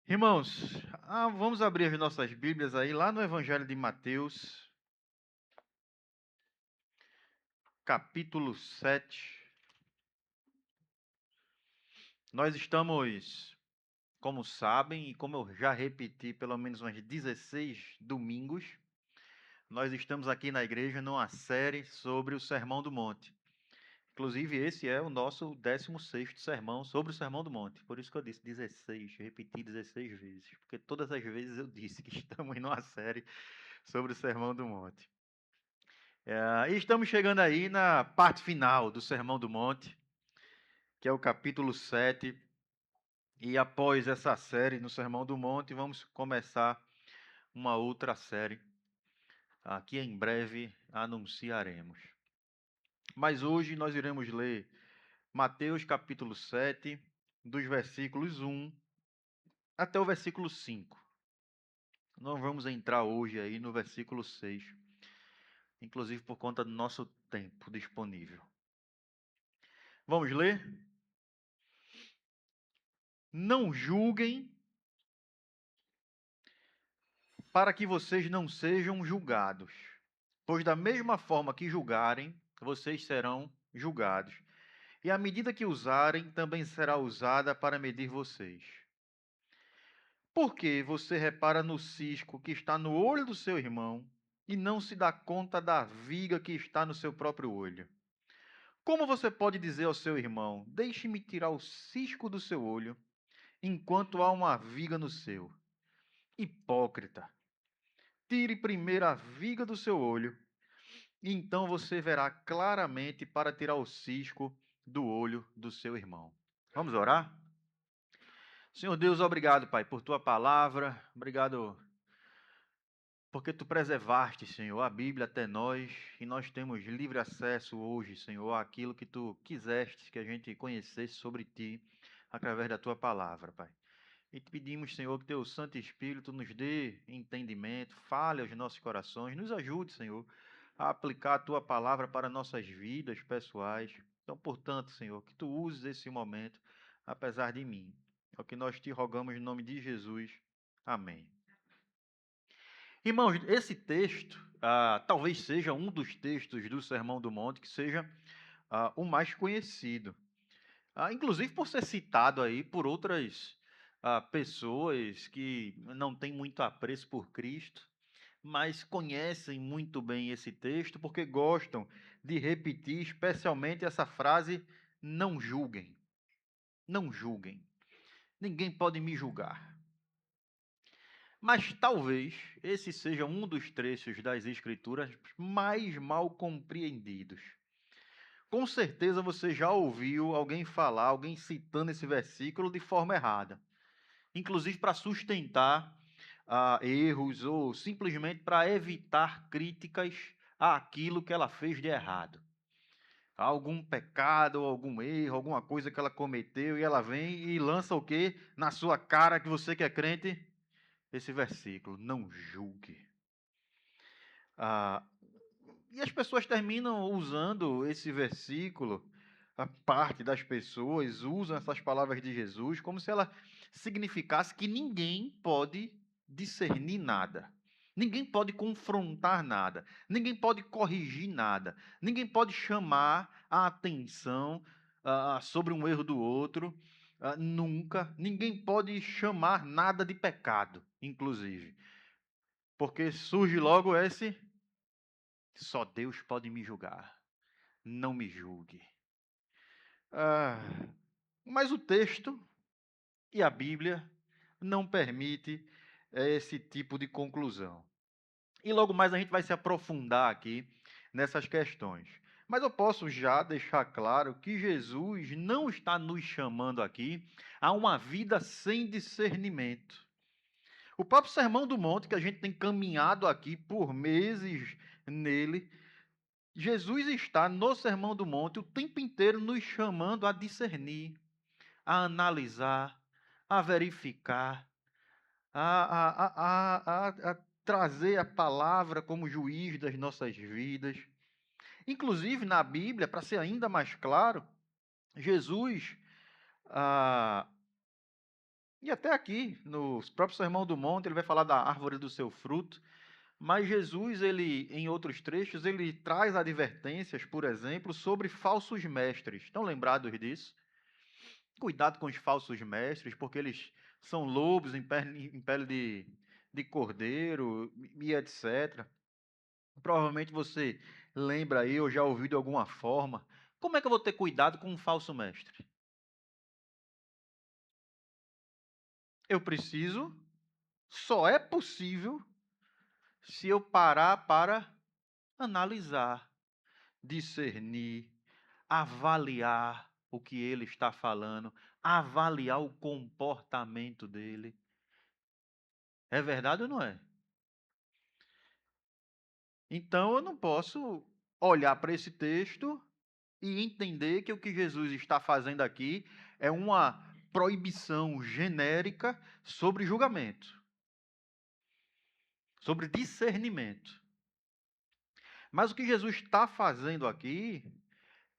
Irmãos, vamos abrir as nossas Bíblias aí, lá no Evangelho de Mateus, capítulo 7. Nós estamos, como sabem, e como eu já repeti pelo menos umas 16 domingos, nós estamos aqui na igreja numa série sobre o Sermão do Monte. Inclusive, esse é o nosso 16º sermão sobre o Sermão do Monte. Por isso que eu disse 16, repeti 16 vezes, porque todas as vezes eu disse que estamos numa série sobre o Sermão do Monte. E estamos chegando aí na parte final do Sermão do Monte, que é o capítulo 7. E após essa série no Sermão do Monte, vamos começar uma outra série, que em breve anunciaremos. Mas hoje nós iremos ler Mateus capítulo 7, dos versículos 1 até o versículo 5. Nós vamos entrar hoje aí no versículo 6, inclusive por conta do nosso tempo disponível. Vamos ler? Não julguem para que vocês não sejam julgados. Pois da mesma forma que julgarem, vocês serão julgados. E a medida que usarem também será usada para medir vocês. Por que você repara no cisco que está no olho do seu irmão e não se dá conta da viga que está no seu próprio olho? Como você pode dizer ao seu irmão: deixe-me tirar o cisco do seu olho, enquanto há uma viga no seu? Hipócrita! Tire primeiro a viga do seu olho, e então você verá claramente para tirar o cisco do olho do seu irmão. Vamos orar? Senhor Deus, obrigado, Pai, por tua palavra. Obrigado porque tu preservaste, Senhor, a Bíblia até nós, e nós temos livre acesso hoje, Senhor, àquilo que tu quiseste que a gente conhecesse sobre ti através da tua palavra, Pai. E te pedimos, Senhor, que teu Santo Espírito nos dê entendimento, fale aos nossos corações, nos ajude, Senhor, a aplicar a tua palavra para nossas vidas pessoais. Então, portanto, Senhor, que tu uses esse momento, apesar de mim. É o que nós te rogamos em nome de Jesus. Amém. Irmãos, esse texto talvez seja um dos textos do Sermão do Monte que seja o mais conhecido. Inclusive por ser citado aí por outras pessoas que não têm muito apreço por Cristo, mas conhecem muito bem esse texto porque gostam de repetir especialmente essa frase: não julguem, não julguem, ninguém pode me julgar. Mas talvez esse seja um dos trechos das Escrituras mais mal compreendidos. Com certeza você já ouviu alguém falar, alguém citando esse versículo de forma errada, inclusive para sustentar erros ou simplesmente para evitar críticas àquilo que ela fez de errado. Algum pecado, algum erro, alguma coisa que ela cometeu, e ela vem e lança o quê? Na sua cara, que você que é crente, esse versículo: não julgue. Ah, e as pessoas terminam usando esse versículo, a parte das pessoas usam essas palavras de Jesus como se ela significasse que ninguém pode discernir nada. Ninguém pode confrontar nada, ninguém pode corrigir nada, ninguém pode chamar a atenção sobre um erro do outro, nunca. Ninguém pode chamar nada de pecado, inclusive, porque surge logo esse: só Deus pode me julgar, não me julgue. Ah, mas o texto e a Bíblia não permite esse tipo de conclusão. E logo mais a gente vai se aprofundar aqui nessas questões. Mas eu posso já deixar claro que Jesus não está nos chamando aqui a uma vida sem discernimento. O próprio Sermão do Monte, que a gente tem caminhado aqui por meses nele, Jesus está no Sermão do Monte o tempo inteiro nos chamando a discernir, a analisar, a verificar, a trazer a palavra como juiz das nossas vidas. Inclusive, na Bíblia, para ser ainda mais claro, Jesus, E até aqui, no próprio Sermão do Monte, ele vai falar da árvore do seu fruto. Mas Jesus, ele, em outros trechos, ele traz advertências, por exemplo, sobre falsos mestres. Estão lembrados disso? Cuidado com os falsos mestres, porque eles são lobos em pele de cordeiro e etc. Provavelmente você lembra aí, ou já ouviu de alguma forma. Como é que eu vou ter cuidado com um falso mestre? Eu preciso, só é possível se eu parar para analisar, discernir, avaliar o que ele está falando, avaliar o comportamento dele. É verdade ou não é? Então eu não posso olhar para esse texto e entender que o que Jesus está fazendo aqui é uma proibição genérica sobre julgamento, sobre discernimento. Mas o que Jesus está fazendo aqui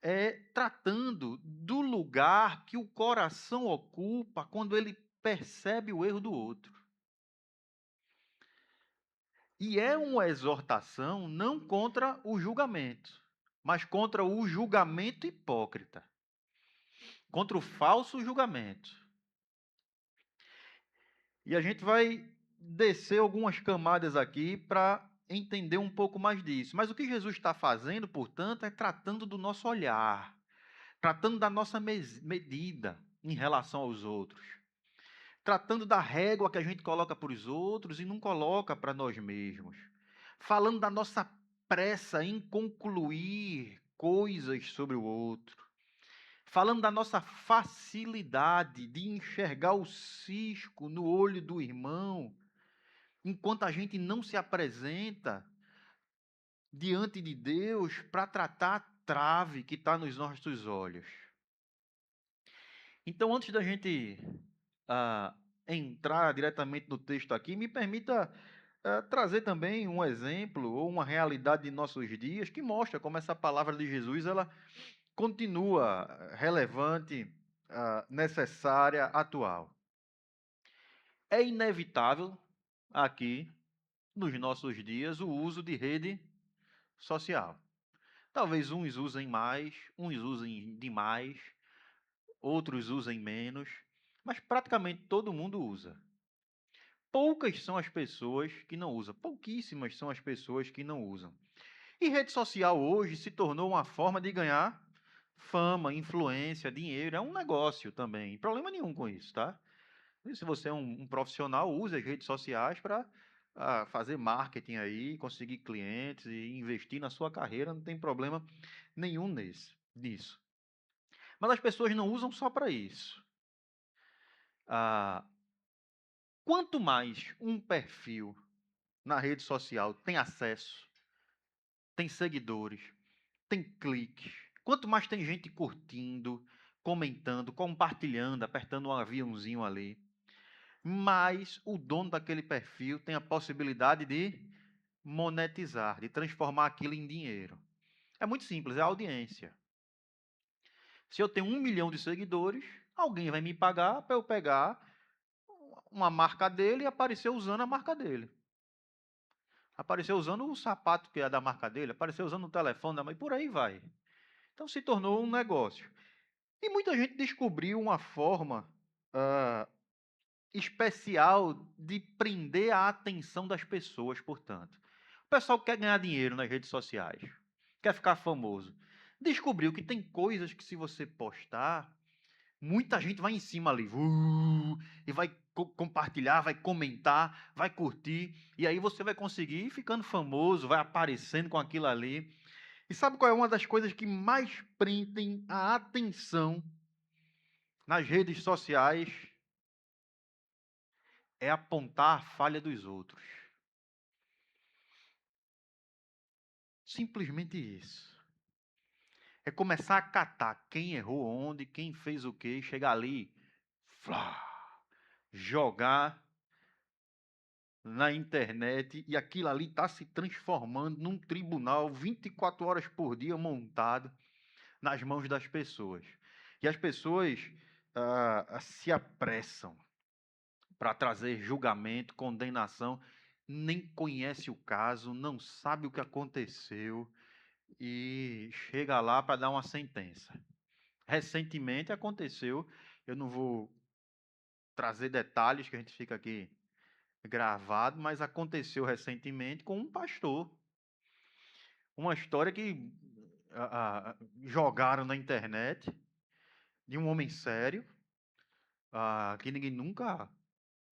é tratando do lugar que o coração ocupa quando ele percebe o erro do outro. E é uma exortação não contra o julgamento, mas contra o julgamento hipócrita, contra o falso julgamento. E a gente vai descer algumas camadas aqui para entender um pouco mais disso. Mas o que Jesus está fazendo, portanto, é tratando do nosso olhar, tratando da nossa medida em relação aos outros, tratando da régua que a gente coloca para os outros e não coloca para nós mesmos, falando da nossa pressa em concluir coisas sobre o outro, falando da nossa facilidade de enxergar o cisco no olho do irmão, enquanto a gente não se apresenta diante de Deus para tratar a trave que está nos nossos olhos. Então, antes da gente ah, entrar diretamente no texto aqui, me permita trazer também um exemplo ou uma realidade de nossos dias que mostra como essa palavra de Jesus ela continua relevante, necessária, atual. É inevitável aqui, nos nossos dias, o uso de rede social. Talvez uns usem mais, uns usem demais, outros usem menos, mas praticamente todo mundo usa. Poucas são as pessoas que não usam, pouquíssimas são as pessoas que não usam. E rede social hoje se tornou uma forma de ganhar fama, influência, dinheiro, é um negócio também. Problema nenhum com isso, tá? E se você é um profissional, use as redes sociais para fazer marketing aí, conseguir clientes e investir na sua carreira, não tem problema nenhum nisso. Mas as pessoas não usam só para isso. Ah, quanto mais um perfil na rede social tem acesso, tem seguidores, tem cliques, quanto mais tem gente curtindo, comentando, compartilhando, apertando um aviãozinho ali, mais o dono daquele perfil tem a possibilidade de monetizar, de transformar aquilo em dinheiro. É muito simples, é a audiência. Se eu tenho 1 milhão de seguidores, alguém vai me pagar para eu pegar uma marca dele e aparecer usando a marca dele. Aparecer usando o sapato que é da marca dele, aparecer usando o telefone da mãe, por aí vai. Então se tornou um negócio. E muita gente descobriu uma forma especial de prender a atenção das pessoas, portanto. O pessoal quer ganhar dinheiro nas redes sociais, quer ficar famoso. Descobriu que tem coisas que, se você postar, muita gente vai em cima ali, e vai compartilhar, vai comentar, vai curtir, e aí você vai conseguir ir ficando famoso, vai aparecendo com aquilo ali. E sabe qual é uma das coisas que mais prendem a atenção nas redes sociais? É apontar a falha dos outros. Simplesmente isso. É começar a catar quem errou onde, quem fez o quê, chegar ali, flá, jogar na internet e aquilo ali está se transformando num tribunal 24 horas por dia montado nas mãos das pessoas. E as pessoas se apressam. para trazer julgamento, condenação, nem conhece o caso, não sabe o que aconteceu e chega lá para dar uma sentença. Recentemente aconteceu, eu não vou trazer detalhes que a gente fica aqui gravado, mas aconteceu recentemente com um pastor. Uma história que jogaram na internet de um homem sério, que ninguém nunca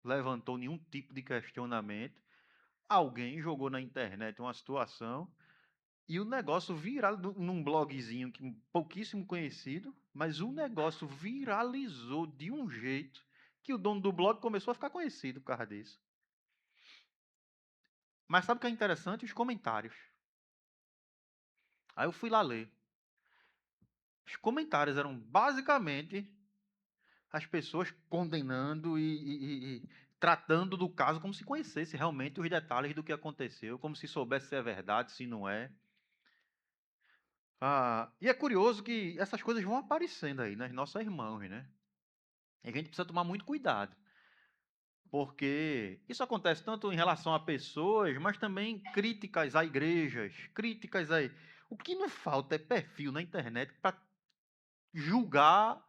levantou nenhum tipo de questionamento. Alguém jogou na internet uma situação e o negócio viralizou num blogzinho que pouquíssimo conhecido, mas o negócio viralizou de um jeito que o dono do blog começou a ficar conhecido por causa disso. Mas sabe o que é interessante? Os comentários. Aí eu fui lá ler. Os comentários eram basicamente as pessoas condenando e tratando do caso como se conhecesse realmente os detalhes do que aconteceu, como se soubesse se é verdade, se não é. E é curioso que essas coisas vão aparecendo aí nas nossas mãos, né? E a gente precisa tomar muito cuidado, porque isso acontece tanto em relação a pessoas, mas também críticas a igrejas, críticas aí. O que não falta é perfil na internet para julgar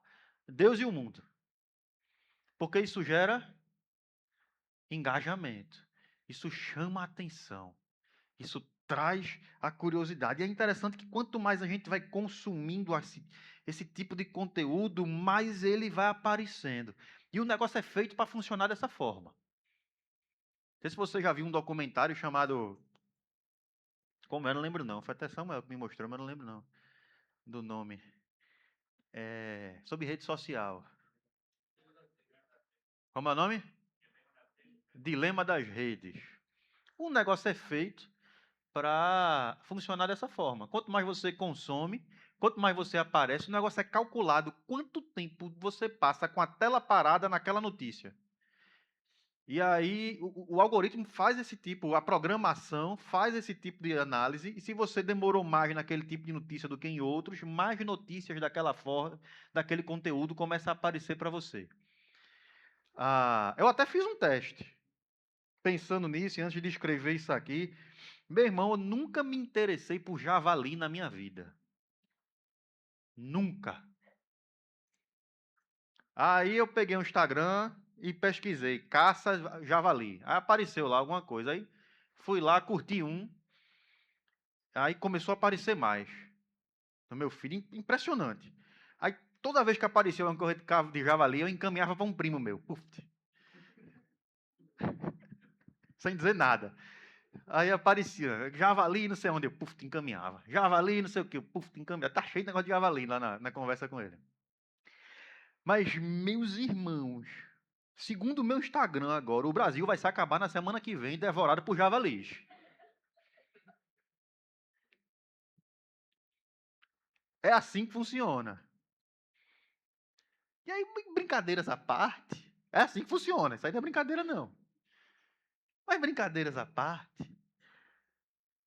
Deus e o mundo, porque isso gera engajamento, isso chama a atenção, isso traz a curiosidade. E é interessante que quanto mais a gente vai consumindo esse tipo de conteúdo, mais ele vai aparecendo. E o negócio é feito para funcionar dessa forma. Não sei se você já viu um documentário chamado... Como eu não lembro não. Foi até Samuel que me mostrou, mas eu não lembro não do nome. Sobre rede social. Como é o nome? Dilema das redes. O negócio é feito para funcionar dessa forma. Quanto mais você consome, quanto mais você aparece, o negócio é calculado quanto tempo você passa com a tela parada naquela notícia. E aí o algoritmo faz esse tipo, a programação faz esse tipo de análise, e se você demorou mais naquele tipo de notícia do que em outros, mais notícias daquela forma, daquele conteúdo começa a aparecer para você. Eu até fiz um teste, pensando nisso, e antes de escrever isso aqui, meu irmão, eu nunca me interessei por javali na minha vida. Nunca. Aí eu peguei o Instagram e pesquisei caça javali. Aí apareceu lá alguma coisa. Aí fui lá, curti um. Aí começou a aparecer mais. No meu feed, impressionante. Aí toda vez que aparecia uma corrida de javali, eu encaminhava para um primo meu. Puf. Sem dizer nada. Aí aparecia, javali, não sei onde, eu puf, te encaminhava. Javali, não sei o que, eu puf, te encaminhava. Tá cheio de negócio de javali lá na conversa com ele. Mas, meus irmãos, segundo o meu Instagram agora, o Brasil vai se acabar na semana que vem devorado por javalis. É assim que funciona. E aí, brincadeiras à parte, é assim que funciona. Isso aí não é brincadeira, não. Mas brincadeiras à parte,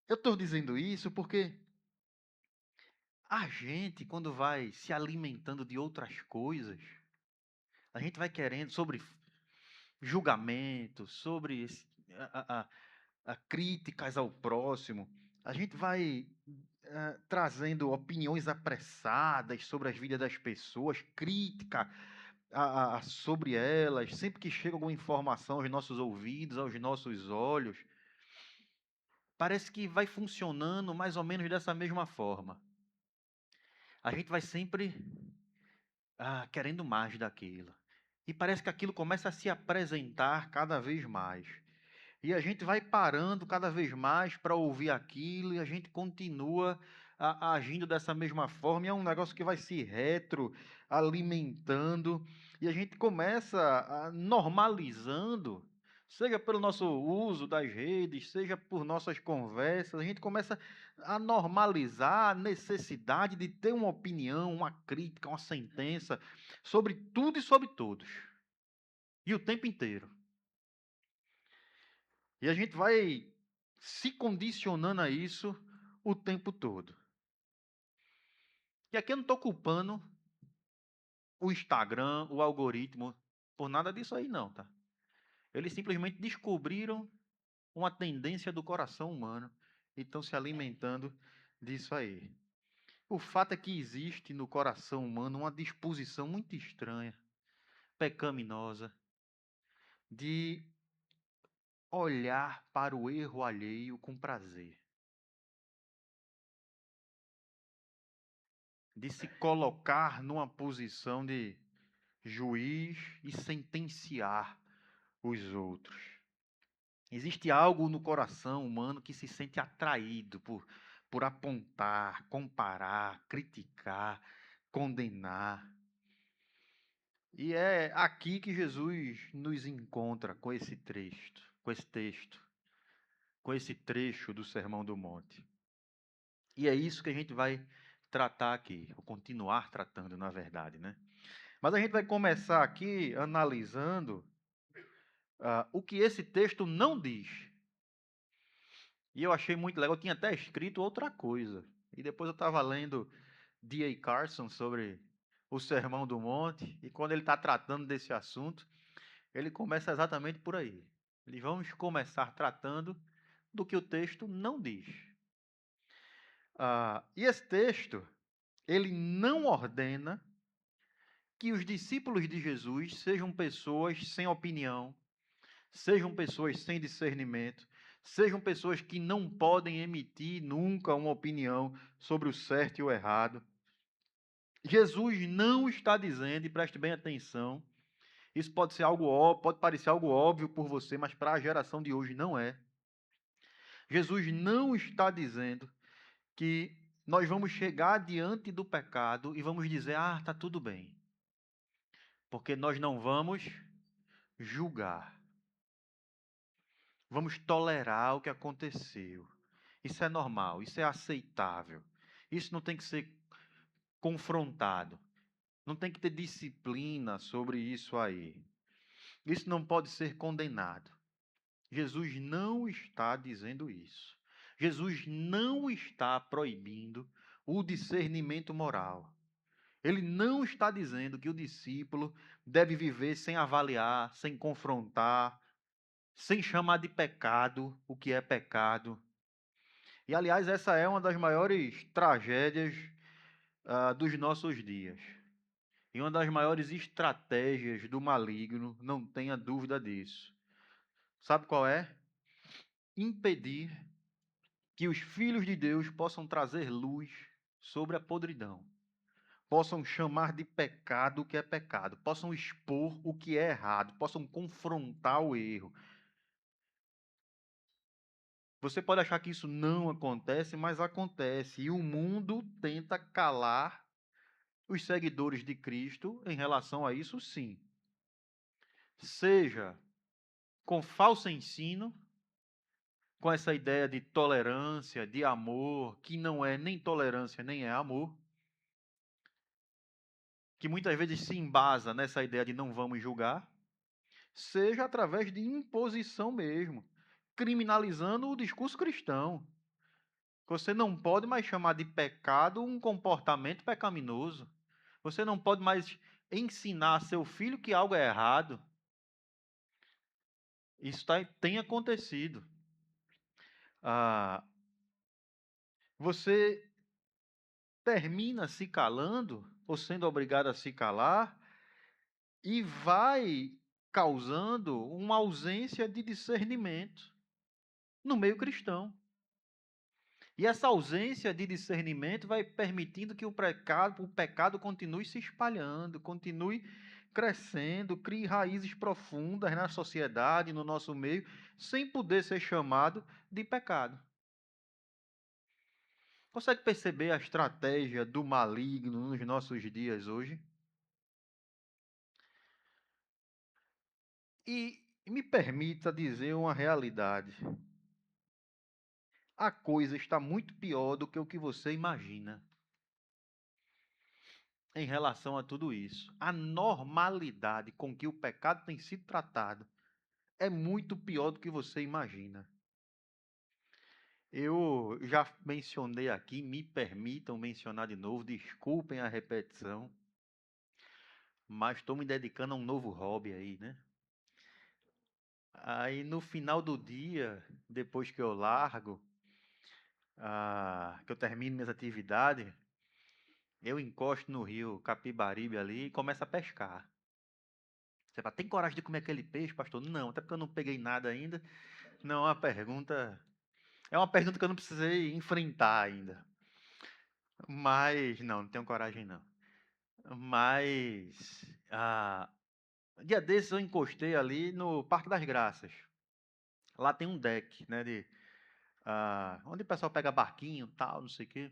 eu estou dizendo isso porque a gente, quando vai se alimentando de outras coisas, a gente vai querendo sobre julgamento, sobre críticas ao próximo, a gente vai trazendo opiniões apressadas sobre as vidas das pessoas, crítica sobre elas, sempre que chega alguma informação aos nossos ouvidos, aos nossos olhos, parece que vai funcionando mais ou menos dessa mesma forma. A gente vai sempre querendo mais daquilo. E parece que aquilo começa a se apresentar cada vez mais. E a gente vai parando cada vez mais para ouvir aquilo e a gente continua agindo dessa mesma forma. E é um negócio que vai se retroalimentando e a gente começa normalizando, seja pelo nosso uso das redes, seja por nossas conversas, a gente começa a normalizar a necessidade de ter uma opinião, uma crítica, uma sentença sobre tudo e sobre todos. E o tempo inteiro. E a gente vai se condicionando a isso o tempo todo. E aqui eu não estou culpando o Instagram, o algoritmo, por nada disso aí não, tá? Eles simplesmente descobriram uma tendência do coração humano e estão se alimentando disso aí. O fato é que existe no coração humano uma disposição muito estranha, pecaminosa, de olhar para o erro alheio com prazer, de se colocar numa posição de juiz e sentenciar os outros. Existe algo no coração humano que se sente atraído por apontar, comparar, criticar, condenar. E é aqui que Jesus nos encontra com esse texto, com esse trecho do Sermão do Monte. E é isso que a gente vai tratar aqui, ou continuar tratando, na verdade, né? Mas a gente vai começar aqui analisando o que esse texto não diz. E eu achei muito legal, eu tinha até escrito outra coisa. E depois eu estava lendo D.A. Carson sobre o Sermão do Monte, e quando ele está tratando desse assunto, ele começa exatamente por aí. E vamos começar tratando do que o texto não diz. E esse texto, ele não ordena que os discípulos de Jesus sejam pessoas sem opinião, sejam pessoas sem discernimento, sejam pessoas que não podem emitir nunca uma opinião sobre o certo e o errado. Jesus não está dizendo, e preste bem atenção, isso pode ser algo óbvio, pode parecer algo óbvio por você, mas para a geração de hoje não é. Jesus não está dizendo que nós vamos chegar diante do pecado e vamos dizer: "Ah, tá tudo bem", porque nós não vamos julgar. Vamos tolerar o que aconteceu. Isso é normal, isso é aceitável. Isso não tem que ser confrontado. Não tem que ter disciplina sobre isso aí. Isso não pode ser condenado. Jesus não está dizendo isso. Jesus não está proibindo o discernimento moral. Ele não está dizendo que o discípulo deve viver sem avaliar, sem confrontar, sem chamar de pecado o que é pecado. E, aliás, essa é uma das maiores tragédias dos nossos dias. E uma das maiores estratégias do maligno, não tenha dúvida disso. Sabe qual é? Impedir que os filhos de Deus possam trazer luz sobre a podridão. Possam chamar de pecado o que é pecado. Possam expor o que é errado. Possam confrontar o erro. Você pode achar que isso não acontece, mas acontece. E o mundo tenta calar os seguidores de Cristo em relação a isso, sim. Seja com falso ensino, com essa ideia de tolerância, de amor, que não é nem tolerância nem é amor, que muitas vezes se embasa nessa ideia de não vamos julgar, seja através de imposição mesmo, criminalizando o discurso cristão. Você não pode mais chamar de pecado um comportamento pecaminoso. Você não pode mais ensinar a seu filho que algo é errado. Isso tem acontecido. Você termina se calando, ou sendo obrigado a se calar, e vai causando uma ausência de discernimento no meio cristão. E essa ausência de discernimento vai permitindo que o pecado continue se espalhando, continue crescendo, crie raízes profundas na sociedade, no nosso meio, sem poder ser chamado de pecado. Consegue perceber a estratégia do maligno nos nossos dias hoje? E me permita dizer uma realidade. A coisa está muito pior do que o que você imagina em relação a tudo isso. A normalidade com que o pecado tem sido tratado é muito pior do que você imagina. Eu já mencionei aqui, me permitam mencionar de novo, desculpem a repetição, mas estou me dedicando a um novo hobby aí, né? Aí no final do dia, depois que eu largo, que eu termino minhas atividades, eu encosto no rio Capibaribe ali e começo a pescar. Você fala, tem coragem de comer aquele peixe, pastor? Não, até porque eu não peguei nada ainda. Não, é uma pergunta que eu não precisei enfrentar ainda. Mas, não tenho coragem não. Mas, dia desses eu encostei ali no Parque das Graças. Lá tem um deck, né, onde o pessoal pega barquinho e tal, não sei o quê.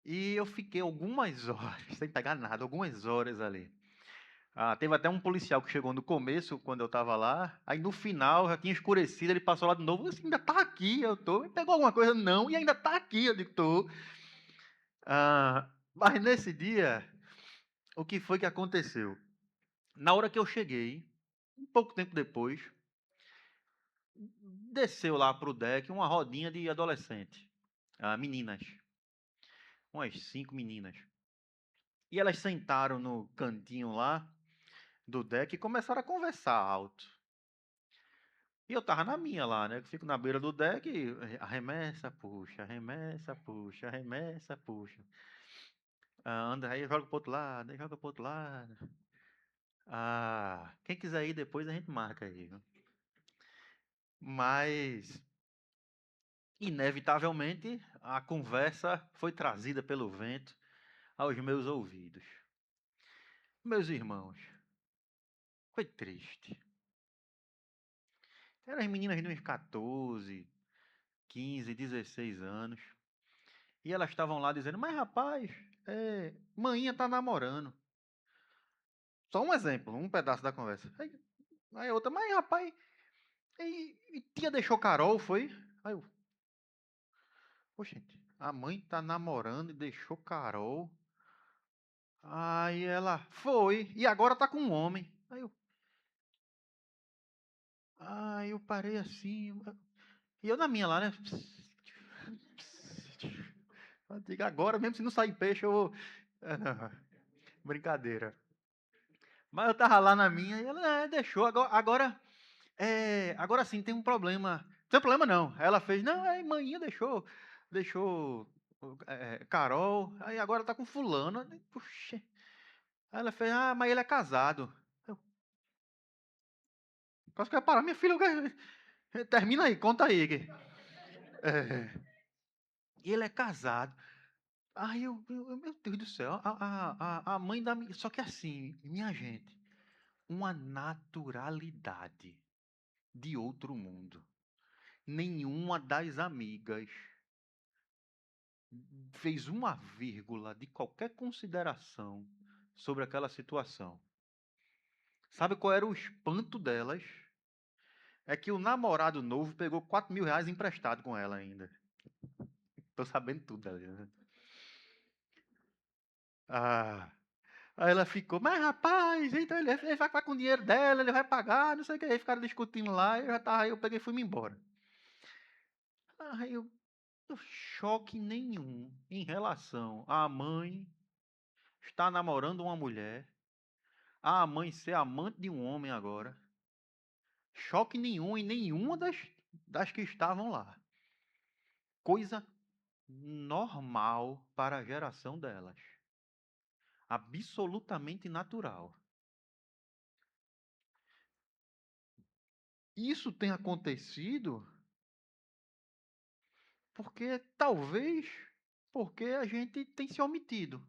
E eu fiquei algumas horas, sem pegar nada, algumas horas ali. Teve até um policial que chegou no começo, quando eu estava lá. Aí no final, já tinha escurecido, ele passou lá de novo. Assim, ainda tá aqui, eu tô. Ele pegou alguma coisa? Não, e ainda tá aqui, eu digo, tô. Mas nesse dia, o que foi que aconteceu? Na hora que eu cheguei, um pouco tempo depois, desceu lá pro deck uma rodinha de adolescente. Meninas. Umas 5 meninas. E elas sentaram no cantinho lá do deck e começaram a conversar alto. E eu tava na minha lá, né? Eu fico na beira do deck e arremessa, puxa, arremessa, puxa, arremessa, puxa. Anda aí, joga pro outro lado, aí joga pro outro lado. Quem quiser ir depois a gente marca aí, viu? Mas, inevitavelmente, a conversa foi trazida pelo vento aos meus ouvidos. Meus irmãos, foi triste. Eram as meninas de uns 14, 15, 16 anos. E elas estavam lá dizendo, mas rapaz, maninha tá namorando. Só um exemplo, um pedaço da conversa. Aí a outra, mas rapaz, e tia deixou Carol, foi? Aí eu, gente, a mãe tá namorando e deixou Carol. Aí ela, foi, e agora tá com um homem. Aí eu parei assim, e eu na minha lá, né? Eu digo, agora mesmo se não sair peixe, eu vou... Não, brincadeira. Mas eu tava lá na minha e ela deixou. Agora sim tem um problema. Não tem problema não. Aí ela fez, não, aí manhã deixou Carol, aí agora tá com fulano. Puxa. Aí ela fez, mas ele é casado. Eu quase que eu ia parar, minha filha, termina aí, conta aí. É, ele é casado. Aí meu Deus do céu, a mãe da minha. Só que assim, minha gente, uma naturalidade de outro mundo. Nenhuma das amigas fez uma vírgula de qualquer consideração sobre aquela situação. Sabe qual era o espanto delas? É que o namorado novo pegou 4 mil reais emprestado com ela ainda. Tô sabendo tudo ali, né? Ah, aí ela ficou, mas rapaz, então ele vai com o dinheiro dela, ele vai pagar, não sei o que. Aí ficaram discutindo lá, eu peguei e fui me embora. Aí eu, choque nenhum em relação à mãe estar namorando uma mulher, a mãe ser amante de um homem agora. Choque nenhum em nenhuma das que estavam lá. Coisa normal para a geração delas. Absolutamente natural. Isso tem acontecido porque a gente tem se omitido.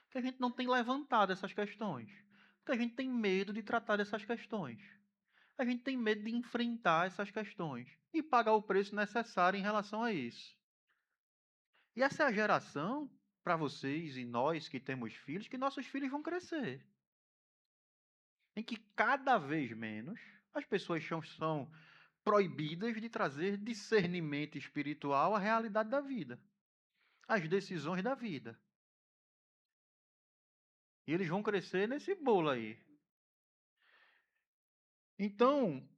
Que a gente não tem levantado essas questões. Porque a gente tem medo de tratar dessas questões. A gente tem medo de enfrentar essas questões e pagar o preço necessário em relação a isso. E essa é a geração, para vocês e nós que temos filhos, que nossos filhos vão crescer. Em que cada vez menos as pessoas são proibidas de trazer discernimento espiritual à realidade da vida, às decisões da vida. E eles vão crescer nesse bolo aí. Então,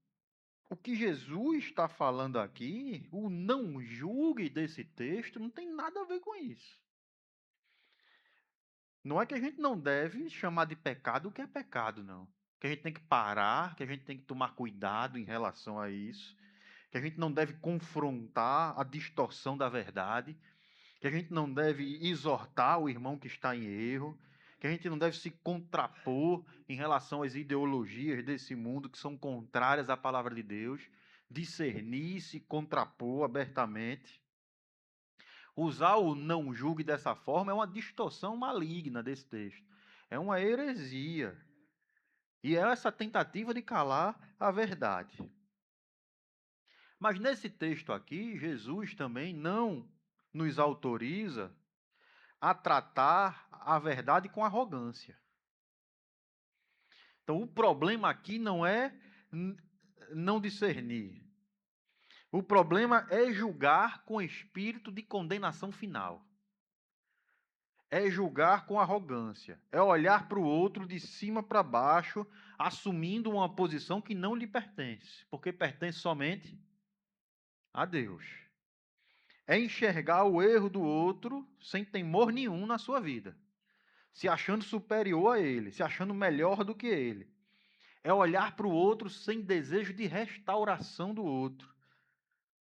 o que Jesus está falando aqui, o não julgue desse texto, não tem nada a ver com isso. Não é que a gente não deve chamar de pecado o que é pecado, não. que a gente tem que parar, que a gente tem que tomar cuidado em relação a isso, que a gente não deve confrontar a distorção da verdade, que a gente não deve exortar o irmão que está em erro, que a gente não deve se contrapor em relação às ideologias desse mundo que são contrárias à palavra de Deus, discernir, se contrapor abertamente. Usar o não julgue dessa forma é uma distorção maligna desse texto. É uma heresia. E é essa tentativa de calar a verdade. Mas nesse texto aqui, Jesus também não nos autoriza a tratar a verdade com arrogância. Então, o problema aqui não é não discernir. O problema é julgar com espírito de condenação final. É julgar com arrogância. É olhar para o outro de cima para baixo, assumindo uma posição que não lhe pertence, porque pertence somente a Deus. É enxergar o erro do outro sem temor nenhum na sua vida, se achando superior a ele, se achando melhor do que ele. É olhar para o outro sem desejo de restauração do outro,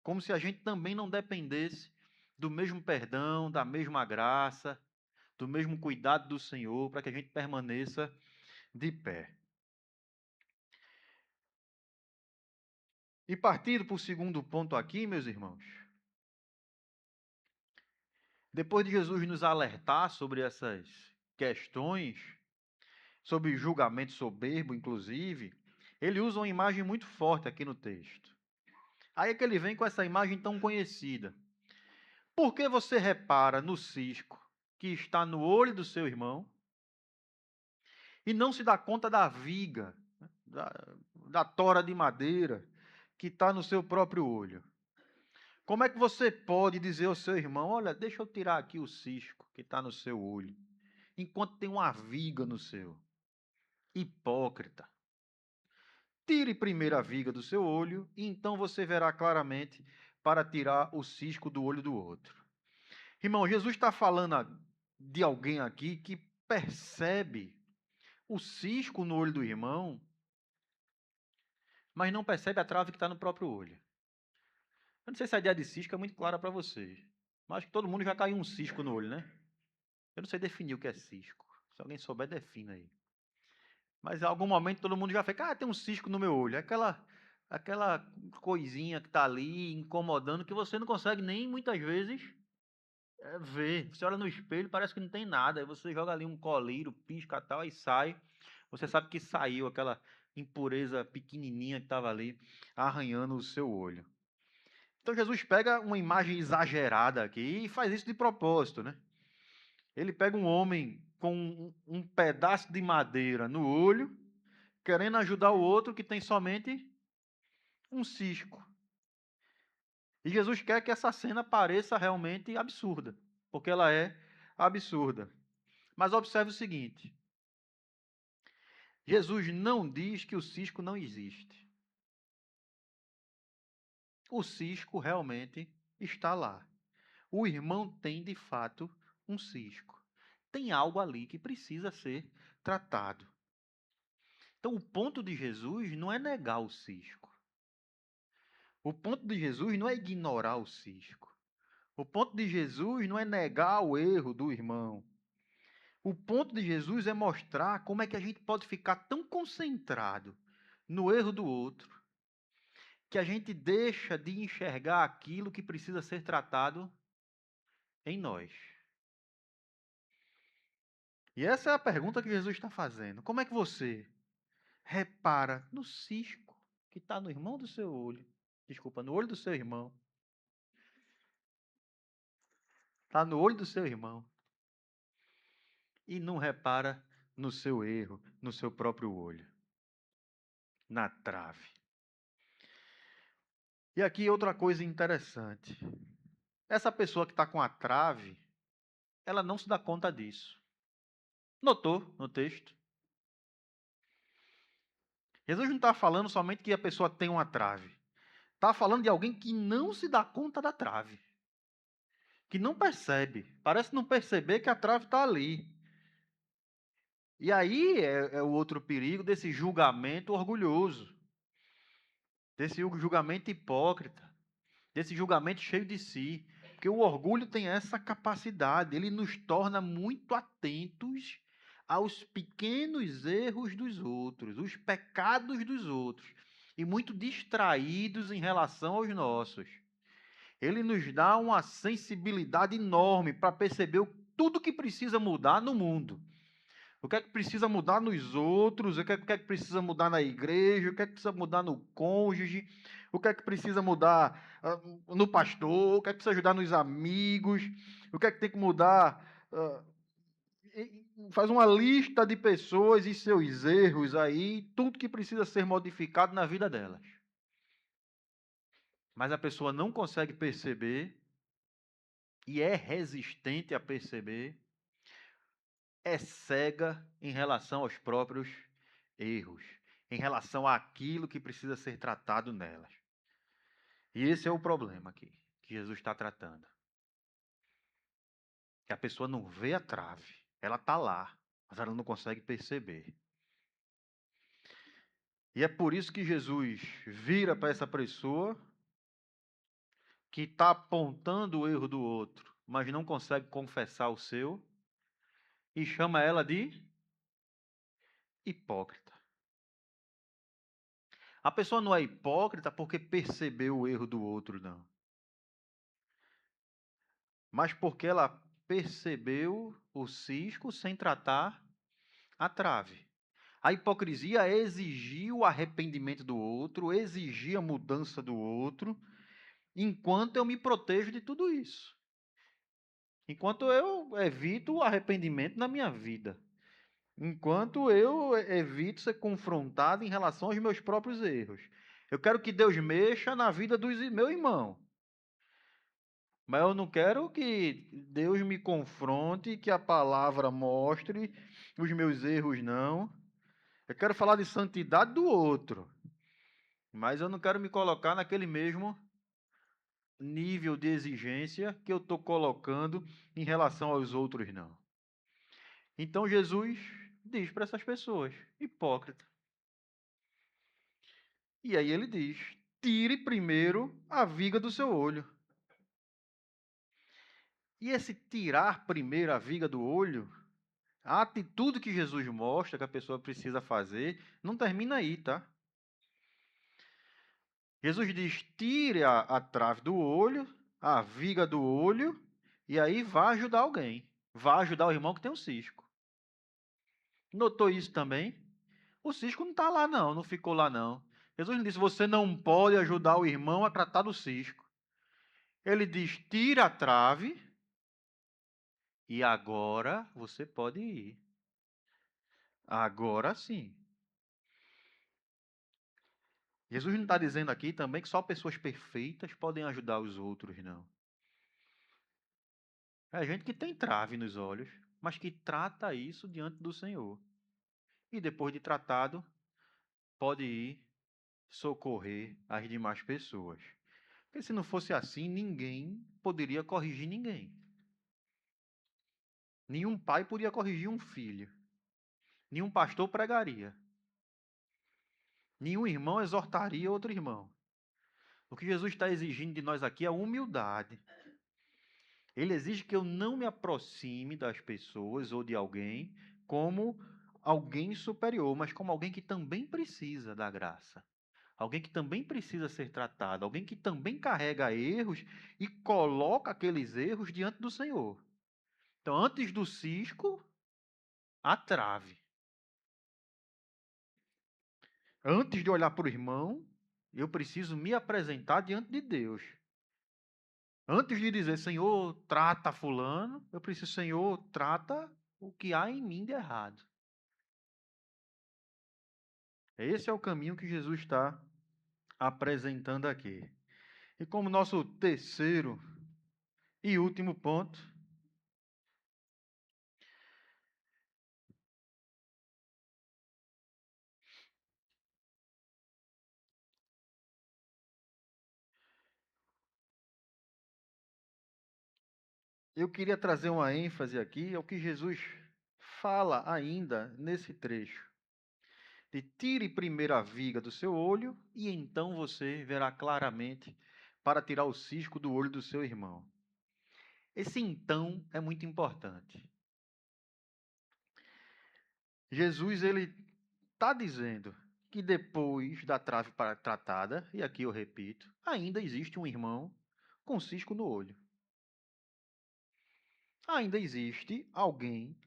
como se a gente também não dependesse do mesmo perdão, da mesma graça, do mesmo cuidado do Senhor, para que a gente permaneça de pé. E partindo para o segundo ponto aqui, meus irmãos, depois de Jesus nos alertar sobre essas questões, sobre julgamento soberbo, inclusive, ele usa uma imagem muito forte aqui no texto. Aí é que ele vem com essa imagem tão conhecida. Por que você repara no cisco que está no olho do seu irmão e não se dá conta da viga, da tora de madeira que está no seu próprio olho? Como é que você pode dizer ao seu irmão, olha, deixa eu tirar aqui o cisco que está no seu olho, enquanto tem uma viga no seu? Hipócrita. Tire primeiro a viga do seu olho e então você verá claramente para tirar o cisco do olho do outro. Irmão, Jesus está falando de alguém aqui que percebe o cisco no olho do irmão, mas não percebe a trave que está no próprio olho. Eu não sei se a ideia de cisco é muito clara para vocês, mas acho que todo mundo já caiu um cisco no olho, né? Eu não sei definir o que é cisco. Se alguém souber, defina aí. Mas em algum momento todo mundo já fez, tem um cisco no meu olho. Aquela coisinha que está ali incomodando que você não consegue nem muitas vezes ver. Você olha no espelho, parece que não tem nada. Aí você joga ali um colírio, pisca e tal, aí sai. Você sabe que saiu aquela impureza pequenininha que estava ali arranhando o seu olho. Então Jesus pega uma imagem exagerada aqui e faz isso de propósito, né? Ele pega um homem com um pedaço de madeira no olho, querendo ajudar o outro que tem somente um cisco. E Jesus quer que essa cena pareça realmente absurda, porque ela é absurda. Mas observe o seguinte: Jesus não diz que o cisco não existe. O cisco realmente está lá. O irmão tem, de fato, um cisco. Tem algo ali que precisa ser tratado. Então, o ponto de Jesus não é negar o cisco. O ponto de Jesus não é ignorar o cisco. O ponto de Jesus não é negar o erro do irmão. O ponto de Jesus é mostrar como é que a gente pode ficar tão concentrado no erro do outro que a gente deixa de enxergar aquilo que precisa ser tratado em nós. E essa é a pergunta que Jesus está fazendo. Como é que você repara no cisco que está no irmão do seu olho? Desculpa, no olho do seu irmão. Está no olho do seu irmão. E não repara no seu erro, no seu próprio olho. Na trave. E aqui outra coisa interessante. Essa pessoa que está com a trave, ela não se dá conta disso. Notou no texto? Jesus não está falando somente que a pessoa tem uma trave. Está falando de alguém que não se dá conta da trave. Que não percebe. Parece não perceber que a trave está ali. E aí é o outro perigo desse julgamento orgulhoso, desse julgamento hipócrita, desse julgamento cheio de si. Porque o orgulho tem essa capacidade, ele nos torna muito atentos aos pequenos erros dos outros, os pecados dos outros, e muito distraídos em relação aos nossos. Ele nos dá uma sensibilidade enorme para perceber tudo que precisa mudar no mundo. O que é que precisa mudar nos outros? O que é que precisa mudar na igreja? O que é que precisa mudar no cônjuge? O que é que precisa mudar no pastor? O que é que precisa ajudar nos amigos? O que é que tem que mudar? Faz uma lista de pessoas e seus erros aí, tudo que precisa ser modificado na vida delas. Mas a pessoa não consegue perceber e é resistente a perceber, é cega em relação aos próprios erros, em relação àquilo que precisa ser tratado nelas. E esse é o problema aqui, que Jesus está tratando. Que a pessoa não vê a trave, ela está lá, mas ela não consegue perceber. E é por isso que Jesus vira para essa pessoa que está apontando o erro do outro, mas não consegue confessar o seu, e chama ela de hipócrita. A pessoa não é hipócrita porque percebeu o erro do outro, não. Mas porque ela percebeu o cisco sem tratar a trave. A hipocrisia é exigir o arrependimento do outro, exigir a mudança do outro, enquanto eu me protejo de tudo isso. Enquanto eu evito o arrependimento na minha vida. Enquanto eu evito ser confrontado em relação aos meus próprios erros. Eu quero que Deus mexa na vida do meu irmão. Mas eu não quero que Deus me confronte, que a palavra mostre os meus erros, não. Eu quero falar de santidade do outro. Mas eu não quero me colocar naquele mesmo nível de exigência que eu estou colocando em relação aos outros, não. Então Jesus diz para essas pessoas, hipócrita. E aí ele diz, tire primeiro a viga do seu olho. E esse tirar primeiro a viga do olho, a atitude que Jesus mostra que a pessoa precisa fazer, não termina aí, tá? Jesus diz, tire a trave do olho, a viga do olho, e aí vá ajudar alguém. Vá ajudar o irmão que tem um cisco. Notou isso também? O cisco não está lá não, não ficou lá não. Jesus não disse, você não pode ajudar o irmão a tratar do cisco. Ele diz, tira a trave, e agora você pode ir. Agora sim. Jesus não está dizendo aqui também que só pessoas perfeitas podem ajudar os outros, não. É gente que tem trave nos olhos, mas que trata isso diante do Senhor. E depois de tratado, pode ir socorrer as demais pessoas. Porque se não fosse assim, ninguém poderia corrigir ninguém. Nenhum pai podia corrigir um filho. Nenhum pastor pregaria. Nenhum irmão exortaria outro irmão. O que Jesus está exigindo de nós aqui é humildade. Ele exige que eu não me aproxime das pessoas ou de alguém como alguém superior, mas como alguém que também precisa da graça. Alguém que também precisa ser tratado, alguém que também carrega erros e coloca aqueles erros diante do Senhor. Então, antes do cisco, a trave. Antes de olhar para o irmão, eu preciso me apresentar diante de Deus. Antes de dizer, Senhor, trata fulano, eu preciso, Senhor, trata o que há em mim de errado. Esse é o caminho que Jesus está apresentando aqui. E como nosso terceiro e último ponto, eu queria trazer uma ênfase aqui ao que Jesus fala ainda nesse trecho de tire primeiro a viga do seu olho e então você verá claramente para tirar o cisco do olho do seu irmão. Esse então é muito importante. Jesus, ele está dizendo que depois da trave tratada, e aqui eu repito, ainda existe um irmão com cisco no olho. Ainda existe alguém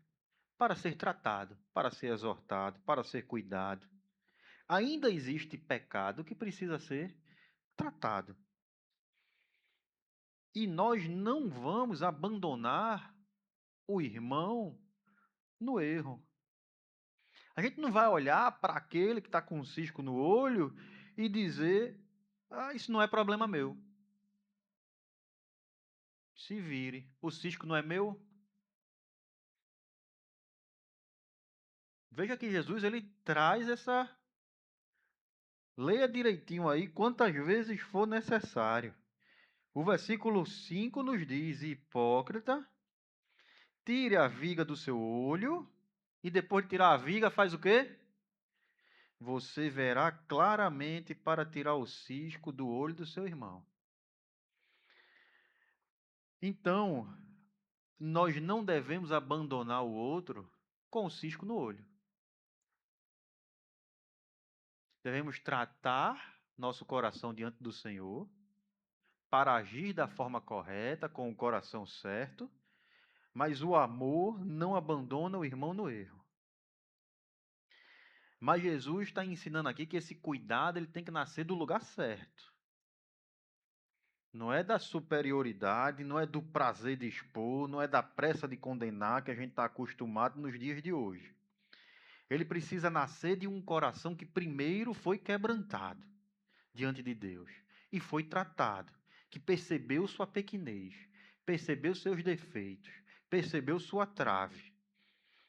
para ser tratado, para ser exortado, para ser cuidado. Ainda existe pecado que precisa ser tratado. E nós não vamos abandonar o irmão no erro. A gente não vai olhar para aquele que está com um cisco no olho e dizer: ah, isso não é problema meu. Se vire. O cisco não é meu? Veja que Jesus ele traz essa. Leia direitinho aí quantas vezes for necessário. O versículo 5 nos diz: hipócrita, tire a viga do seu olho, e depois de tirar a viga, faz o quê? Você verá claramente para tirar o cisco do olho do seu irmão. Então, nós não devemos abandonar o outro com o cisco no olho. Devemos tratar nosso coração diante do Senhor para agir da forma correta, com o coração certo, mas o amor não abandona o irmão no erro. Mas Jesus está ensinando aqui que esse cuidado ele tem que nascer do lugar certo. Não é da superioridade, não é do prazer de expor, não é da pressa de condenar que a gente está acostumado nos dias de hoje. Ele precisa nascer de um coração que primeiro foi quebrantado diante de Deus e foi tratado, que percebeu sua pequenez, percebeu seus defeitos, percebeu sua trave.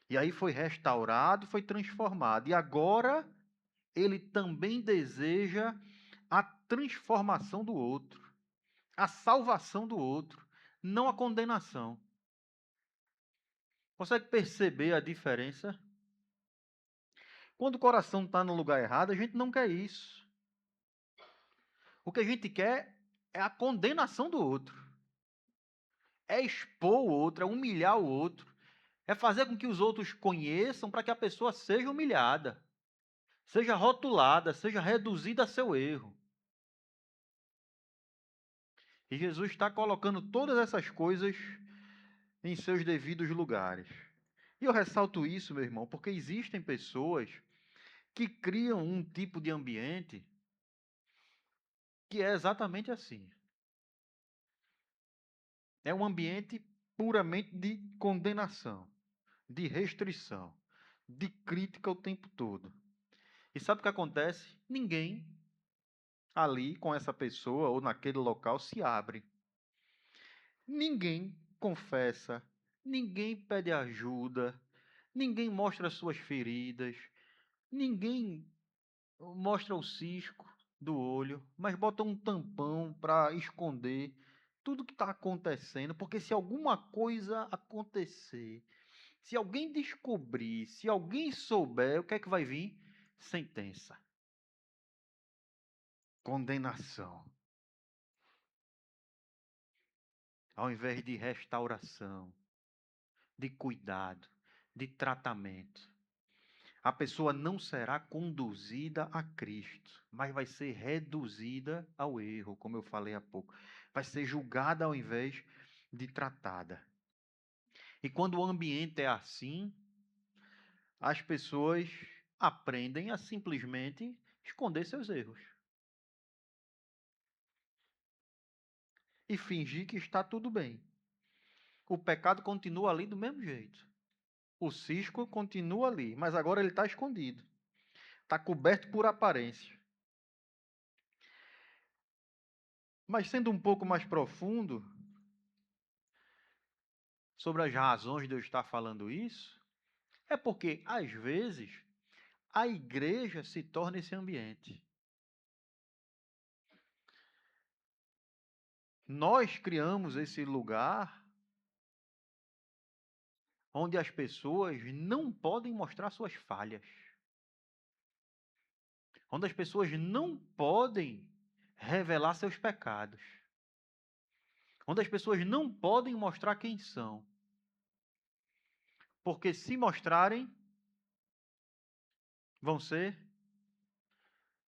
E aí foi restaurado, foi transformado. E agora ele também deseja a transformação do outro, a salvação do outro, não a condenação. Consegue perceber a diferença? Quando o coração está no lugar errado, a gente não quer isso. O que a gente quer é a condenação do outro. É expor o outro, é humilhar o outro. É fazer com que os outros conheçam para que a pessoa seja humilhada, seja rotulada, seja reduzida a seu erro. E Jesus está colocando todas essas coisas em seus devidos lugares. E eu ressalto isso, meu irmão, porque existem pessoas que criam um tipo de ambiente que é exatamente assim. É um ambiente puramente de condenação, de restrição, de crítica o tempo todo. E sabe o que acontece? Ninguém ali com essa pessoa ou naquele local se abre. Ninguém confessa, ninguém pede ajuda, ninguém mostra suas feridas, ninguém mostra o cisco do olho, mas bota um tampão para esconder tudo que está acontecendo, porque se alguma coisa acontecer, se alguém descobrir, se alguém souber, o que é que vai vir? Sentença, condenação, ao invés de restauração, de cuidado, de tratamento. A pessoa não será conduzida a Cristo, mas vai ser reduzida ao erro, como eu falei há pouco. Vai ser julgada ao invés de tratada. E quando o ambiente é assim, as pessoas aprendem a simplesmente esconder seus erros e fingir que está tudo bem. O pecado continua ali do mesmo jeito. O cisco continua ali, mas agora ele está escondido. Está coberto por aparência. Mas sendo um pouco mais profundo sobre as razões de eu estar falando isso, é porque, às vezes, a igreja se torna esse ambiente. Nós criamos esse lugar onde as pessoas não podem mostrar suas falhas, onde as pessoas não podem revelar seus pecados, onde as pessoas não podem mostrar quem são, porque se mostrarem, vão ser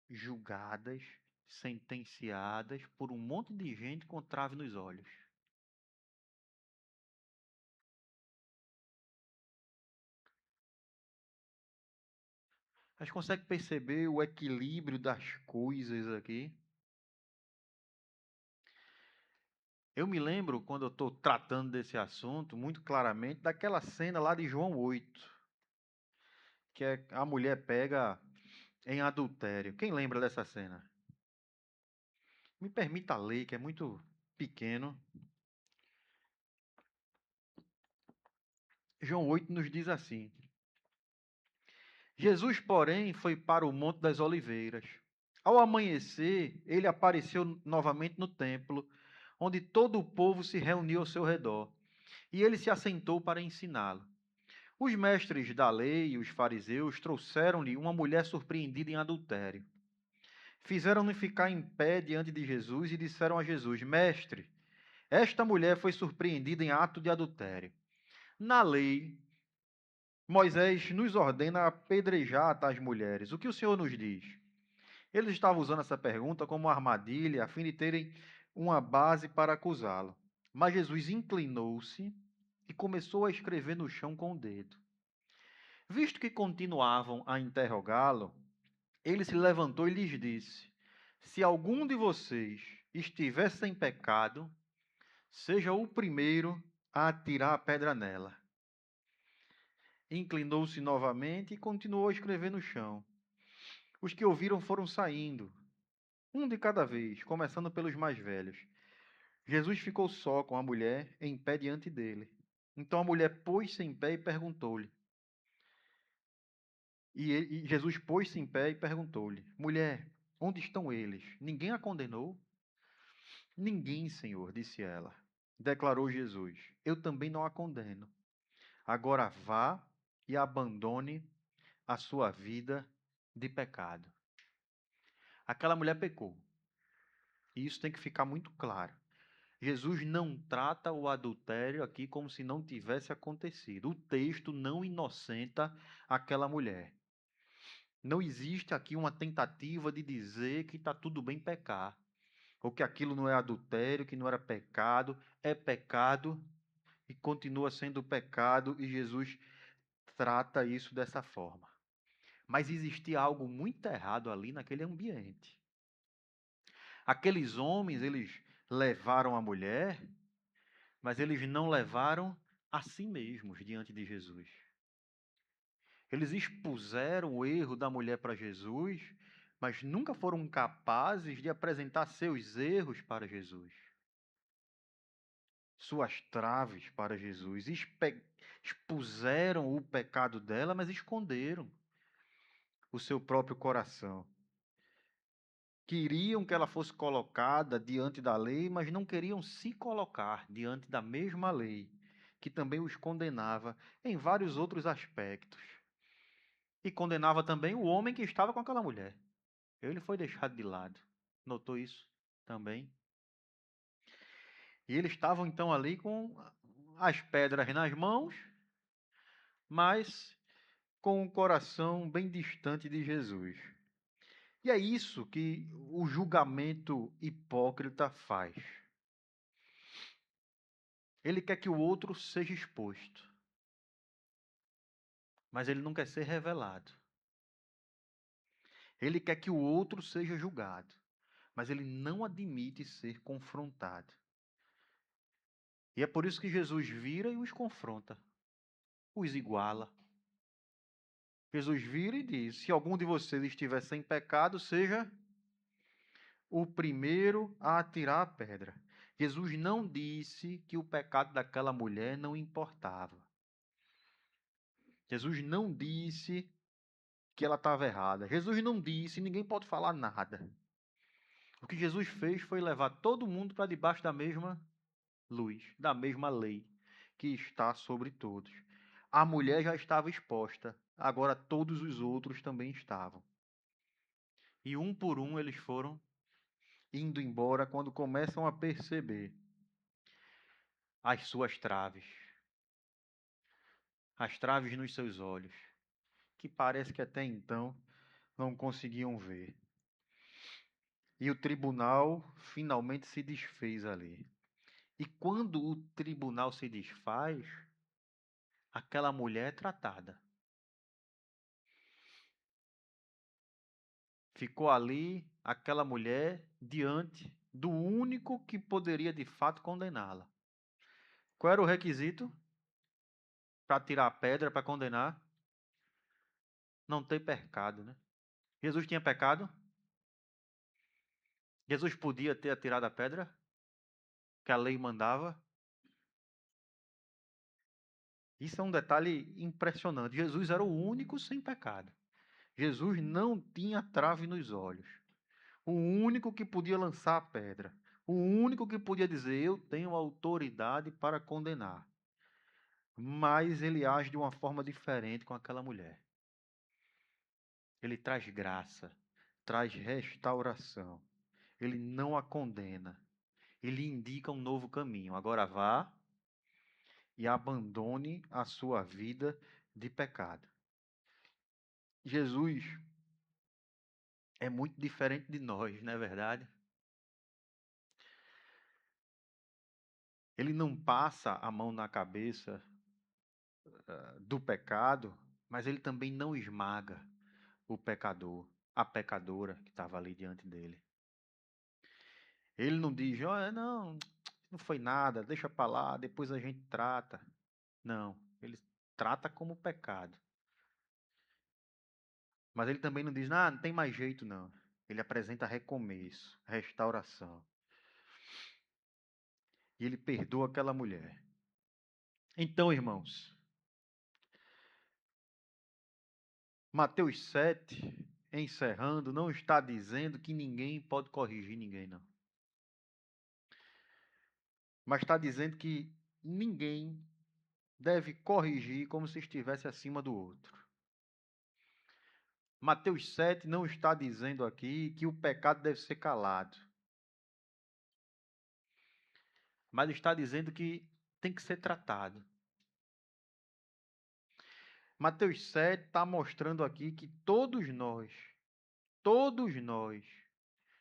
julgadas, sentenciadas por um monte de gente com trave nos olhos. Mas consegue perceber o equilíbrio das coisas aqui? Eu me lembro, quando eu estou tratando desse assunto, muito claramente, daquela cena lá de João 8, que é a mulher pega em adultério. Quem lembra dessa cena? Me permita ler, que é muito pequeno. João 8 nos diz assim: Jesus, porém, foi para o Monte das Oliveiras. Ao amanhecer, ele apareceu novamente no templo, onde todo o povo se reuniu ao seu redor, e ele se assentou para ensiná-lo. Os mestres da lei e os fariseus trouxeram-lhe uma mulher surpreendida em adultério. Fizeram-no ficar em pé diante de Jesus e disseram a Jesus: Mestre, esta mulher foi surpreendida em ato de adultério. Na lei, Moisés nos ordena apedrejar tais mulheres. O que o Senhor nos diz? Eles estavam usando essa pergunta como uma armadilha, a fim de terem uma base para acusá-lo. Mas Jesus inclinou-se e começou a escrever no chão com o dedo. Visto que continuavam a interrogá-lo, ele se levantou e lhes disse: Se algum de vocês estiver sem pecado, seja o primeiro a atirar a pedra nela. Inclinou-se novamente e continuou a escrever no chão. Os que ouviram foram saindo, um de cada vez, começando pelos mais velhos. Jesus ficou só com a mulher em pé diante dele. Então a mulher pôs-se em pé e perguntou-lhe. E Jesus pôs-se em pé e perguntou-lhe: Mulher, onde estão eles? Ninguém a condenou? Ninguém, Senhor, disse ela. Declarou Jesus: Eu também não a condeno. Agora vá e abandone a sua vida de pecado. Aquela mulher pecou. E isso tem que ficar muito claro. Jesus não trata o adultério aqui como se não tivesse acontecido. O texto não inocenta aquela mulher. Não existe aqui uma tentativa de dizer que está tudo bem pecar, ou que aquilo não é adultério, que não era pecado. É pecado e continua sendo pecado, e Jesus trata isso dessa forma. Mas existia algo muito errado ali naquele ambiente. Aqueles homens, eles levaram a mulher, mas eles não levaram a si mesmos diante de Jesus. Eles expuseram o erro da mulher para Jesus, mas nunca foram capazes de apresentar seus erros para Jesus, suas traves para Jesus. Expuseram o pecado dela, mas esconderam o seu próprio coração. Queriam que ela fosse colocada diante da lei, mas não queriam se colocar diante da mesma lei, que também os condenava em vários outros aspectos. E condenava também o homem que estava com aquela mulher. Ele foi deixado de lado. Notou isso também? E eles estavam então ali com as pedras nas mãos, mas com o coração bem distante de Jesus. E é isso que o julgamento hipócrita faz. Ele quer que o outro seja exposto, mas ele não quer ser revelado. Ele quer que o outro seja julgado, mas ele não admite ser confrontado. E é por isso que Jesus vira e os confronta, os iguala. Jesus vira e diz: se algum de vocês estiver sem pecado, seja o primeiro a atirar a pedra. Jesus não disse que o pecado daquela mulher não importava. Jesus não disse que ela estava errada. Jesus não disse, ninguém pode falar nada. O que Jesus fez foi levar todo mundo para debaixo da mesma luz, da mesma lei que está sobre todos. A mulher já estava exposta, agora todos os outros também estavam. E um por um eles foram indo embora quando começam a perceber as suas traves, as traves nos seus olhos, que parece que até então não conseguiam ver. E o tribunal finalmente se desfez ali. E quando o tribunal se desfaz, aquela mulher é tratada. Ficou ali aquela mulher diante do único que poderia de fato condená-la. Qual era o requisito para tirar a pedra, para condenar? Não ter pecado, né? Jesus tinha pecado? Jesus podia ter atirado a pedra que a lei mandava? Isso é um detalhe impressionante. Jesus era o único sem pecado. Jesus não tinha trave nos olhos. O único que podia lançar a pedra. O único que podia dizer: eu tenho autoridade para condenar. Mas ele age de uma forma diferente com aquela mulher. Ele traz graça, traz restauração. Ele não a condena. Ele indica um novo caminho. Agora vá e abandone a sua vida de pecado. Jesus é muito diferente de nós, não é verdade? Ele não passa a mão na cabeça do pecado, mas ele também não esmaga o pecador, a pecadora que estava ali diante dele. Ele não diz: olha, não foi nada, deixa para lá, depois a gente trata. Não, ele trata como pecado. Mas ele também não diz: não tem mais jeito não. Ele apresenta recomeço, restauração. E ele perdoa aquela mulher. Então, irmãos, Mateus 7, encerrando, não está dizendo que ninguém pode corrigir ninguém, não. Mas está dizendo que ninguém deve corrigir como se estivesse acima do outro. Mateus 7 não está dizendo aqui que o pecado deve ser calado, mas está dizendo que tem que ser tratado. Mateus 7 está mostrando aqui que todos nós,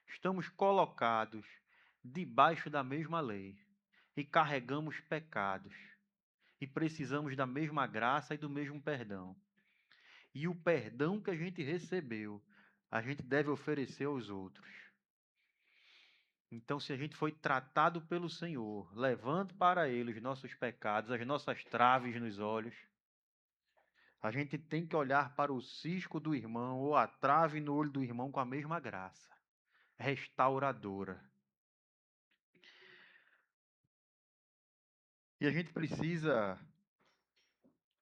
estamos colocados debaixo da mesma lei e carregamos pecados e precisamos da mesma graça e do mesmo perdão. E o perdão que a gente recebeu, a gente deve oferecer aos outros. Então, se a gente foi tratado pelo Senhor, levando para Ele os nossos pecados, as nossas traves nos olhos, a gente tem que olhar para o cisco do irmão ou a trave no olho do irmão com a mesma graça, restauradora. E a gente precisa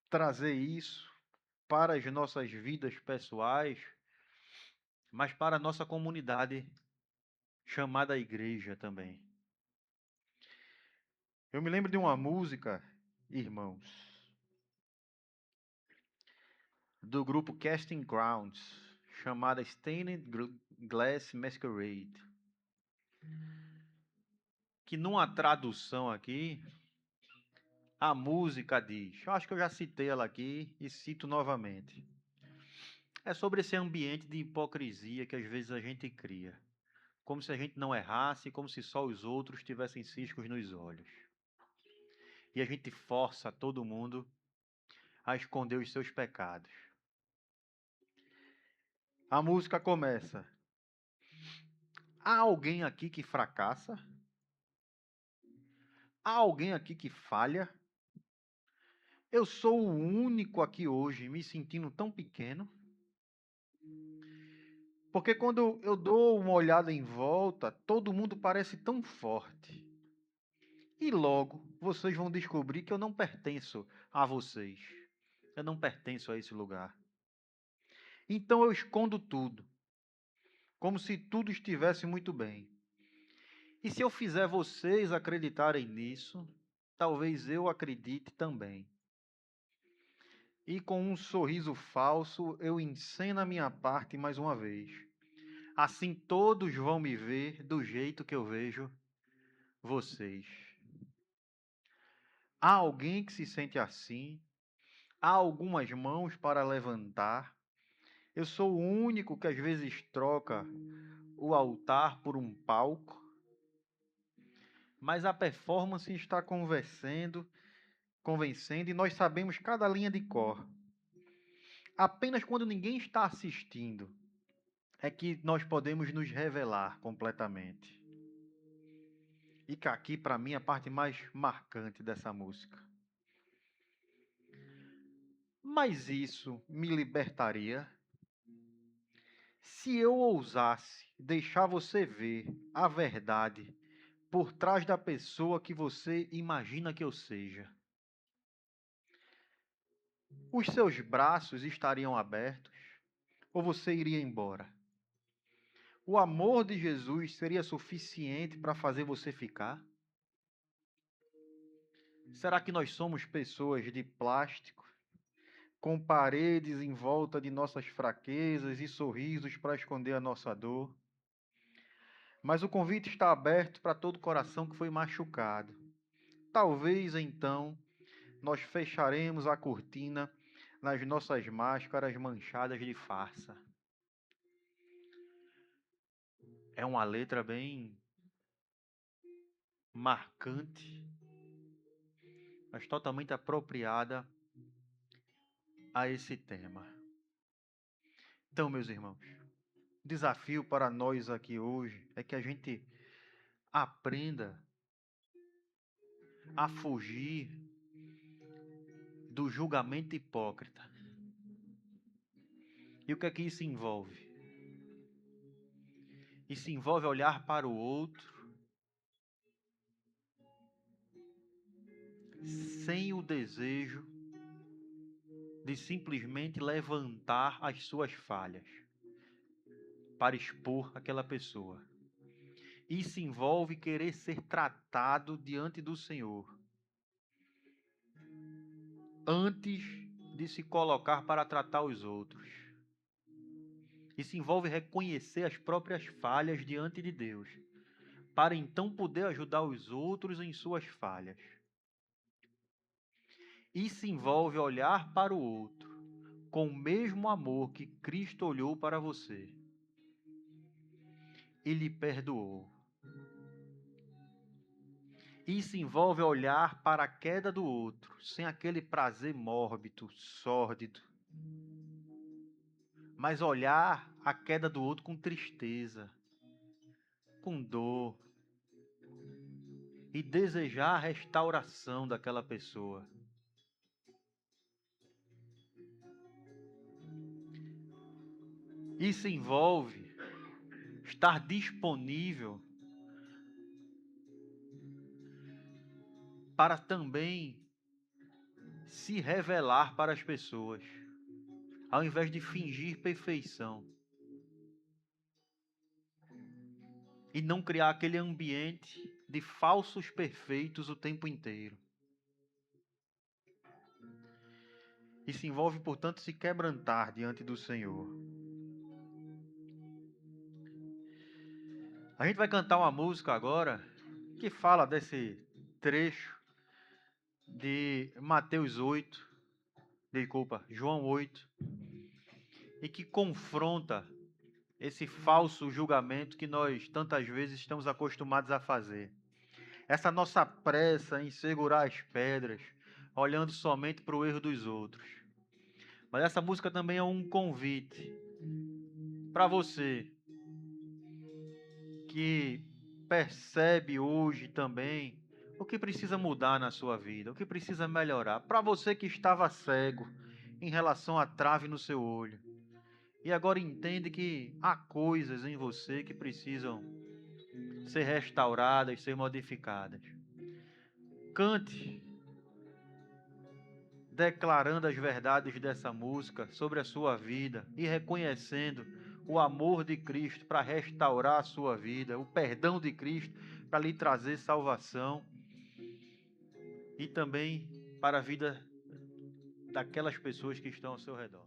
trazer isso para as nossas vidas pessoais, mas para a nossa comunidade chamada igreja também. Eu me lembro de uma música, irmãos, do grupo Casting Crowns, chamada Stained Glass Masquerade, que numa tradução aqui, a música diz, eu acho que eu já citei ela aqui e cito novamente. É sobre esse ambiente de hipocrisia que às vezes a gente cria. Como se a gente não errasse, como se só os outros tivessem ciscos nos olhos. E a gente força todo mundo a esconder os seus pecados. A música começa: há alguém aqui que fracassa? Há alguém aqui que falha? Eu sou o único aqui hoje me sentindo tão pequeno? Porque quando eu dou uma olhada em volta, todo mundo parece tão forte. E logo vocês vão descobrir que eu não pertenço a vocês. Eu não pertenço a esse lugar. Então eu escondo tudo, como se tudo estivesse muito bem. E se eu fizer vocês acreditarem nisso, talvez eu acredite também. e com um sorriso falso eu enceno a minha parte mais uma vez. Assim todos vão me ver do jeito que eu vejo vocês. Há alguém que se sente assim? Há algumas mãos para levantar? Eu sou o único que às vezes troca o altar por um palco, mas a performance está convencendo e nós sabemos cada linha de cor. Apenas quando ninguém está assistindo é que nós podemos nos revelar completamente. E cá aqui, para mim, a parte mais marcante dessa música. Mas isso me libertaria se eu ousasse deixar você ver a verdade por trás da pessoa que você imagina que eu seja. Os seus braços estariam abertos ou você iria embora? O amor de Jesus seria suficiente para fazer você ficar? Será que nós somos pessoas de plástico, com paredes em volta de nossas fraquezas e sorrisos para esconder a nossa dor? Mas o convite está aberto para todo coração que foi machucado. Talvez então nós fecharemos a cortina nas nossas máscaras manchadas de farsa. É uma letra bem marcante, mas totalmente apropriada a esse tema. Então, meus irmãos, o desafio para nós aqui hoje é que a gente aprenda a fugir do julgamento hipócrita. E o que é que isso envolve? Isso envolve olhar para o outro sem o desejo de simplesmente levantar as suas falhas para expor aquela pessoa. Isso envolve querer ser tratado diante do Senhor antes de se colocar para tratar os outros. Isso envolve reconhecer as próprias falhas diante de Deus, para então poder ajudar os outros em suas falhas. Isso envolve olhar para o outro com o mesmo amor que Cristo olhou para você e lhe perdoou. Isso envolve olhar para a queda do outro sem aquele prazer mórbido, sórdido, mas olhar a queda do outro com tristeza, com dor e desejar a restauração daquela pessoa. Isso envolve estar disponível para também se revelar para as pessoas, ao invés de fingir perfeição e não criar aquele ambiente de falsos perfeitos o tempo inteiro. Isso envolve, portanto, se quebrantar diante do Senhor. A gente vai cantar uma música agora que fala desse trecho de João 8, e que confronta esse falso julgamento que nós tantas vezes estamos acostumados a fazer. Essa nossa pressa em segurar as pedras, olhando somente para o erro dos outros. Mas essa música também é um convite para você que percebe hoje também o que precisa mudar na sua vida, o que precisa melhorar. Para você que estava cego em relação à trave no seu olho e agora entende que há coisas em você que precisam ser restauradas, ser modificadas. Cante, declarando as verdades dessa música sobre a sua vida e reconhecendo o amor de Cristo para restaurar a sua vida, o perdão de Cristo para lhe trazer salvação e também para a vida daquelas pessoas que estão ao seu redor.